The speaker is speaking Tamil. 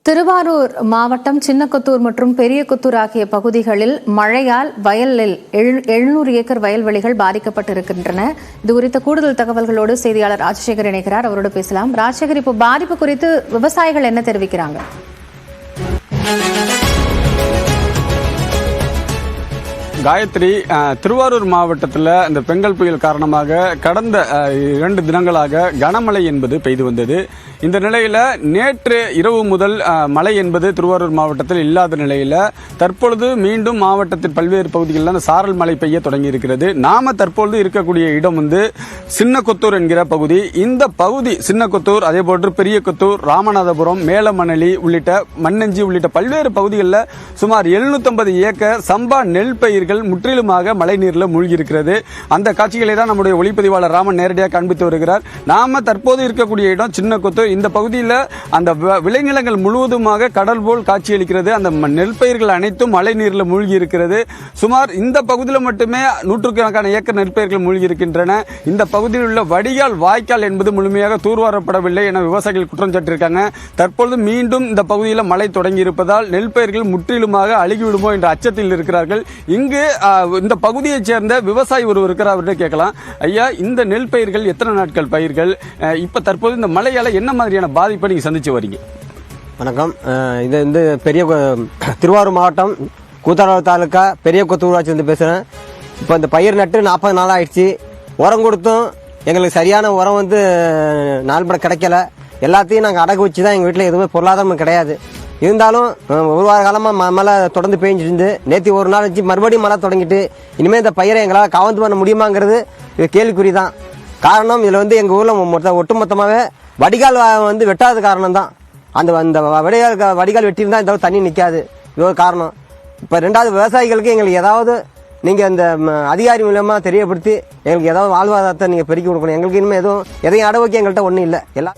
திருவாரூர் மாவட்டம் சின்னக்கொத்தூர் மற்றும் பெரியகொத்தூர் ஆகிய பகுதிகளில் மழையால் வயலில் 700 ஏக்கர் வயல்வெளிகள் பாதிக்கப்பட்டிருக்கின்றன. இது குறித்த கூடுதல் தகவல்களோடு செய்தியாளர் ராஜசேகர் இணைக்கிறார். அவரோடு பேசலாம். ராஜசேகர், இப்போ பாதிப்பு குறித்து விவசாயிகள் என்ன தெரிவிக்கிறாங்க? காயத்ரி, திருவாரூர் மாவட்டத்தில் இந்த பெங்கல் புயல் காரணமாக கடந்த 2 தினங்களாக கனமழை என்பது பெய்து வந்தது. இந்த நிலையில் நேற்று இரவு முதல் மழை என்பது திருவாரூர் மாவட்டத்தில் இல்லாத நிலையில் தற்பொழுது மீண்டும் மாவட்டத்தின் பல்வேறு பகுதிகளில் அந்த சாரல் மழை பெய்ய தொடங்கி இருக்கிறது. நாம தற்பொழுது இருக்கக்கூடிய இடம் சின்னக்கொத்தூர் என்கிற பகுதி. இந்த பகுதி சின்னக்கொத்தூர், அதே போன்று பெரியகொத்தூர், ராமநாதபுரம், மேலமணலி உள்ளிட்ட மண்ணஞ்சி உள்ளிட்ட பல்வேறு பகுதிகளில் சுமார் 750 ஏக்கர் சம்பா நெல் பயிர்கள் முற்றிலுமாக மழை நீரில் மூழ்கி இருக்கிறது. அந்த காட்சிகளை தான் நம்முடைய ஒளிப்பதிவாளர் ராமன் நேரடியாக காண்பித்து வருகிறார். நாம தற்போது இருக்கக்கூடிய இடம் சின்னக்கொத்தூர். இந்த பகுதியில் அந்த விளைநிலங்கள் முழுவதுமாக கடல் போல் காட்சியளிக்கிறது. அந்த நெல் பயிர்கள் அனைத்தும் மழை நீரில் மூழ்கி இருக்கிறது. சுமார் இந்த பகுதியில் மட்டுமே 100கணக்கான ஏக்கர் நெற்பயிர்கள் மூழ்கி இருக்கின்றன. இந்த பகுதியில் உள்ள வடிகால் வாய்க்கால் என்பது முழுமையாக தூர்வாரப்படவில்லை என விவசாயிகள் குற்றம் சாட்டியிருக்காங்க. தற்பொழுது மீண்டும் இந்த பகுதியில் மழை தொடங்கி இருப்பதால் நெல் பயிர்கள் முற்றிலுமாக அழுகிவிடுமோ என்ற அச்சத்தில் இருக்கிறார்கள். இங்கு இந்த பகுதியைச் சேர்ந்த விவசாயி ஒருவர் இருக்கிறார், அவர்கிட்ட கேட்கலாம். ஐயா, இந்த நெல் பயிர்கள் எத்தனை நாட்கள் பயிர்கள்? இப்ப தற்போது இந்த மழையால என்ன மாதிரியான பாதிப்பை நீங்க சந்திச்சு வரீங்க? வணக்கம். இது திருவாரூர் மாவட்டம் கூத்தாநல்லூர் தாலுக்கா பெரியகொத்தூர் ஊராட்சி பேசுறேன். இப்போ இந்த பயிர் நட்டு 40 நாள் ஆயிடுச்சு. உரம் கொடுத்தும் எங்களுக்கு சரியான உரம் நாள்பட கிடைக்கல. எல்லாத்தையும் நாங்கள் அடகு வச்சு தான் எங்கள் வீட்டில் எதுவுமே பொருளாதாரம் கிடையாது. இருந்தாலும் ஒரு வார காலமாக மழை தொடர்ந்து பெஞ்சிட்டு இருந்து நேற்று ஒரு நாள் வச்சு மறுபடியும் மழை தொடங்கிட்டு இனிமேல் இந்த பயிரை எங்களால் காவந்து பண்ண முடியுமாங்கிறது கேள்விக்குறி தான். காரணம் இதில் எங்கள் ஊரில் ஒட்டுமொத்தமாகவே வடிகால் வெட்டாத காரணம் தான். அந்த வடிகால் வெட்டியிருந்தால் இந்த தண்ணி நிற்காது. இது ஒரு காரணம். இப்போ 2வது, விவசாயிகளுக்கு எங்களுக்கு ஏதாவது நீங்கள் இந்த அதிகாரி மூலமாக தெரியப்படுத்தி எங்களுக்கு ஏதாவது வாழ்வாதாரத்தை நீங்கள் பெருக்கி கொடுக்கணும். எங்களுக்கு இனிமேல் எதையும் அடை வைக்க எங்கள்கிட்ட ஒன்றும் இல்லை. எல்லாம்